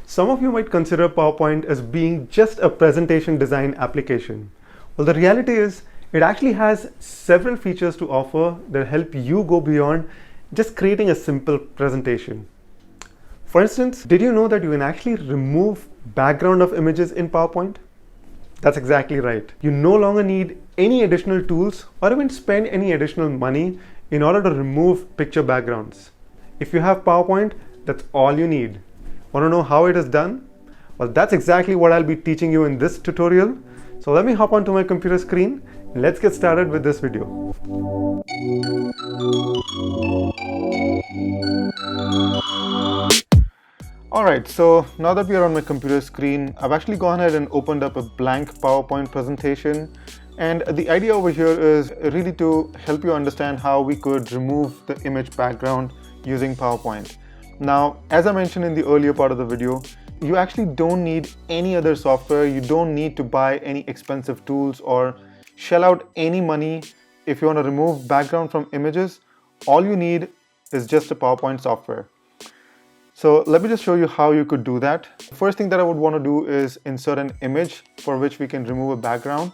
Some of you might consider PowerPoint as being just a presentation design application. Well, the reality is it actually has several features to offer that help you go beyond just creating a simple presentation. For instance, did you know that you can actually remove background of images in PowerPoint? That's exactly right. You no longer need any additional tools or even spend any additional money in order to remove picture backgrounds. If you have PowerPoint, that's all you need. Want to know how it is done? Well, that's exactly what I'll be teaching you in this tutorial. So let me hop onto my computer screen. Let's get started with this video. Alright, so now that we are on my computer screen, I've actually gone ahead and opened up a blank PowerPoint presentation. And the idea over here is really to help you understand how we could remove the image background using PowerPoint. Now, as I mentioned in the earlier part of the video, you actually don't need any other software. You don't need to buy any expensive tools or shell out any money if you want to remove background from images. All you need is just a PowerPoint software. So let me just show you how you could do that. First thing that I would want to do is insert an image for which we can remove a background.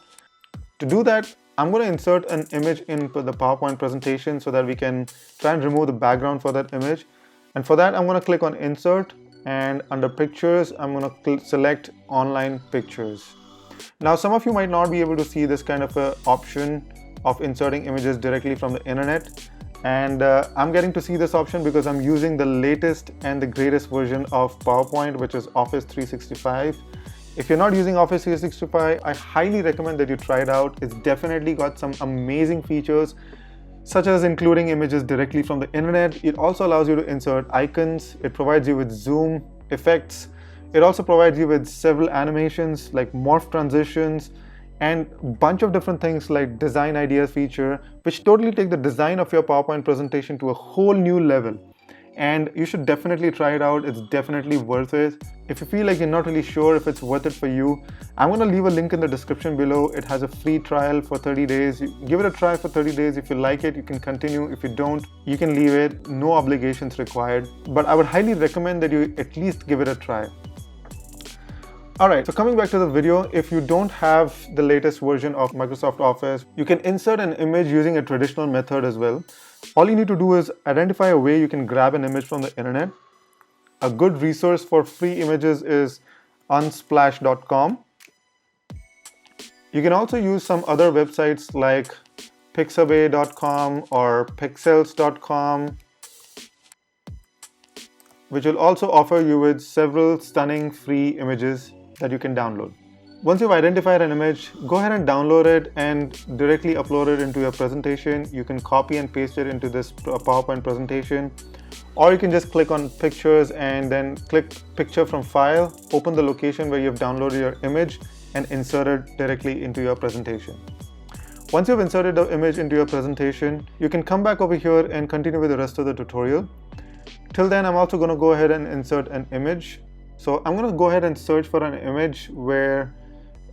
To do that, I'm going to insert an image into the PowerPoint presentation so that we can try and remove the background for that image. And for that, I'm going to click on Insert, and under Pictures, I'm going to select Online Pictures. Now, some of you might not be able to see this kind of a option of inserting images directly from the internet. And I'm getting to see this option because I'm using the latest and the greatest version of PowerPoint, which is Office 365. If you're not using Office 365, I highly recommend that you try it out. It's definitely got some amazing features, such as including images directly from the internet. It also allows you to insert icons. It provides you with zoom effects. It also provides you with several animations like morph transitions and a bunch of different things like design ideas feature, which totally take the design of your PowerPoint presentation to a whole new level. And you should definitely try it out. It's definitely worth it. If you feel like you're not really sure if it's worth it for you, I'm going to leave a link in the description below. It has a free trial for 30 days. You give it a try for 30 days. If you like it, you can continue. If you don't, you can leave it. No obligations required. But I would highly recommend that you at least give it a try. Alright, so coming back to the video, if you don't have the latest version of Microsoft Office, you can insert an image using a traditional method as well. All you need to do is identify a way you can grab an image from the internet. A good resource for free images is unsplash.com. You can also use some other websites like pixabay.com or pixels.com, which will also offer you with several stunning free images that you can download. Once you've identified an image, go ahead and download it and directly upload it into your presentation. You can copy and paste it into this PowerPoint presentation, or you can just click on Pictures and then click Picture from File, open the location where you've downloaded your image and insert it directly into your presentation. Once you've inserted the image into your presentation, you can come back over here and continue with the rest of the tutorial. Till then, I'm also going to go ahead and insert an image. So I'm going to go ahead and search for an image where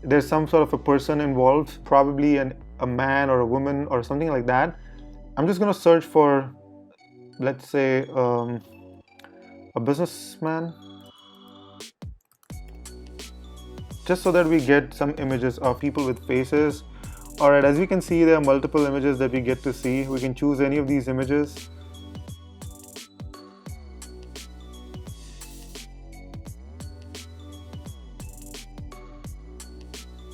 there's some sort of a person involved, probably a man or a woman or something like that. I'm just going to search for, let's say, a businessman, just so that we get some images of people with faces. Alright, as you can see, there are multiple images that we get to see. We can choose any of these images.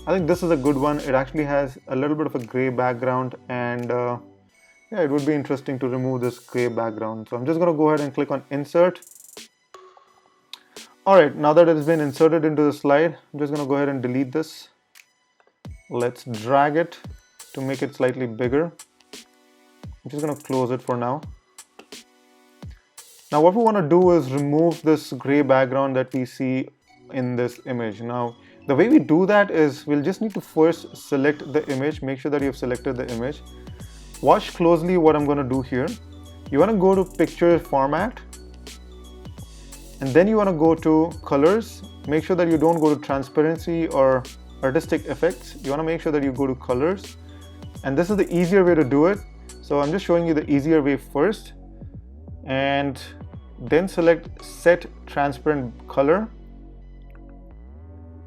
I think this is a good one. It actually has a little bit of a gray background, and yeah, it would be interesting to remove this gray background. So I'm just going to go ahead and click on Insert. Alright, now that it has been inserted into the slide, I'm just going to go ahead and delete this. Let's drag it to make it slightly bigger. I'm just going to close it for now. Now what we want to do is remove this gray background that we see in this image. Now, the way we do that is we'll just need to first select the image, make sure that you've selected the image. Watch closely what I'm going to do here. You want to go to Picture Format, and then you want to go to Colors. Make sure that you don't go to Transparency or Artistic Effects. You want to make sure that you go to Colors, and this is the easier way to do it. So I'm just showing you the easier way first, and then select Set Transparent Color.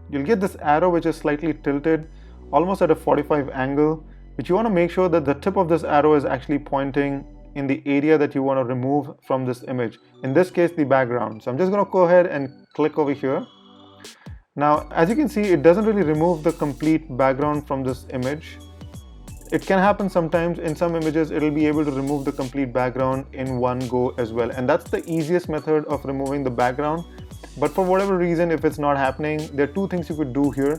you'll get this arrow which is slightly tilted, almost at a 45 angle, which you want to make sure that the tip of this arrow is actually pointing in the area that you want to remove from this image. In this case, the background. So I'm just going to go ahead and click over here. Now, as you can see, it doesn't really remove the complete background from this image. It can happen sometimes. In some images, it'll be able to remove the complete background in one go as well. And that's the easiest method of removing the background. But for whatever reason, if it's not happening, there are two things you could do here.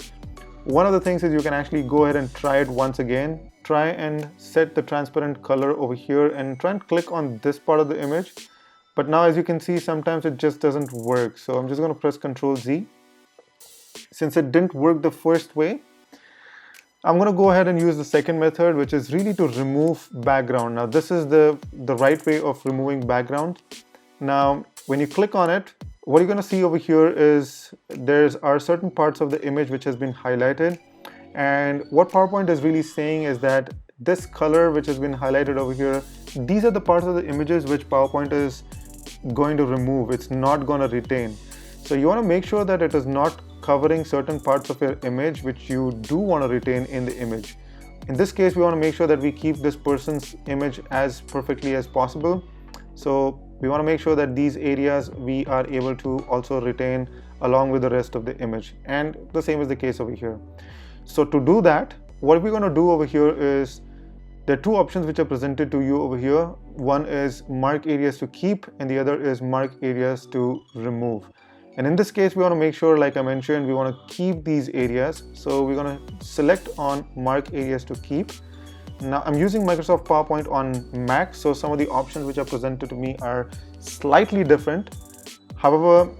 One of the things is you can actually go ahead and try it once again. Try and set the transparent color over here and try and click on this part of the image. But now, as you can see, sometimes it just doesn't work. So I'm just going to press Ctrl Z. Since it didn't work the first way, I'm going to go ahead and use the second method, which is really to remove background. Now, this is the right way of removing background. Now, when you click on it, what you're going to see over here is there are certain parts of the image which has been highlighted. And what PowerPoint is really saying is that this color which has been highlighted over here, these are the parts of the images which PowerPoint is going to remove. It's not going to retain. So you want to make sure that it is not covering certain parts of your image which you do want to retain in the image. In this case, we want to make sure that we keep this person's image as perfectly as possible. So we want to make sure that these areas we are able to also retain along with the rest of the image. And the same is the case over here. So to do that, what we're going to do over here is there are two options which are presented to you over here. One is mark areas to keep and the other is mark areas to remove. And in this case, we want to make sure, like I mentioned, we want to keep these areas. So we're going to select on mark areas to keep. Now I'm using Microsoft PowerPoint on Mac, so some of the options which are presented to me are slightly different. However,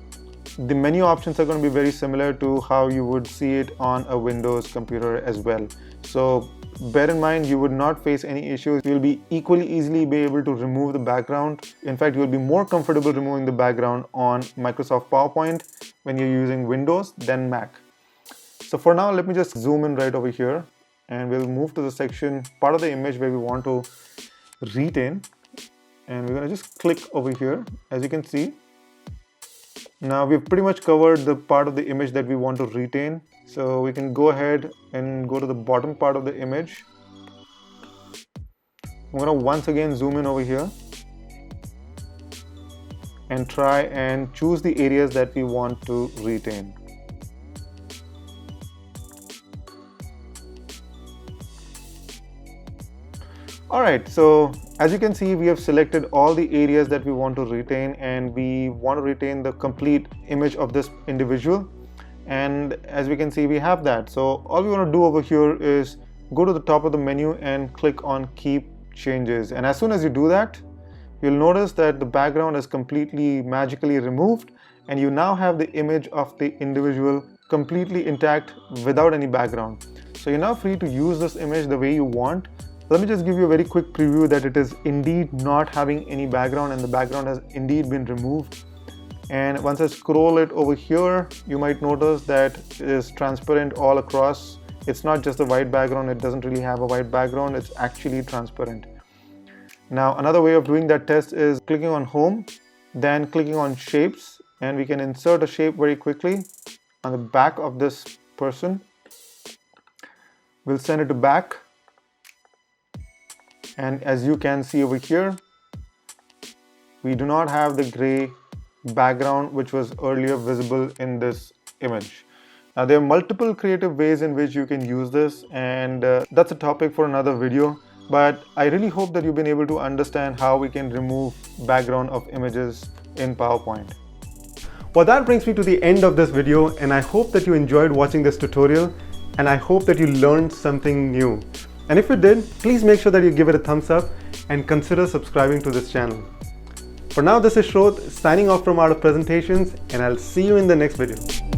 the menu options are going to be very similar to how you would see it on a Windows computer as well. So bear in mind, you would not face any issues. You'll be equally easily be able to remove the background. In fact, you'll be more comfortable removing the background on Microsoft PowerPoint when you're using Windows than Mac. So for now, let me just zoom in right over here and we'll move to the section, part of the image where we want to retain. And we're going to just click over here. As you can see, now we've pretty much covered the part of the image that we want to retain. So we can go ahead and go to the bottom part of the image. I'm going to once again zoom in over here and try and choose the areas that we want to retain. Alright, so as you can see, we have selected all the areas that we want to retain and we want to retain the complete image of this individual. And as we can see, we have that. So all we want to do over here is go to the top of the menu and click on Keep Changes. And as soon as you do that, you'll notice that the background is completely magically removed and you now have the image of the individual completely intact without any background. So you're now free to use this image the way you want. Let me just give you a very quick preview that it is indeed not having any background and the background has indeed been removed. And once I scroll it over here, you might notice that it is transparent all across. It's not just a white background, it doesn't really have a white background, it's actually transparent. Now another way of doing that test is clicking on Home, then clicking on Shapes, and we can insert a shape very quickly on the back of this person. We'll send it to back. And as you can see over here, we do not have the gray background which was earlier visible in this image. Now there are multiple creative ways in which you can use this, and that's a topic for another video, but I really hope that you've been able to understand how we can remove background of images in PowerPoint. Well, that brings me to the end of this video, and I hope that you enjoyed watching this tutorial and I hope that you learned something new. And if you did, please make sure that you give it a thumbs up and consider subscribing to this channel. For now, this is Shroth signing off from Art of Presentations, and I'll see you in the next video.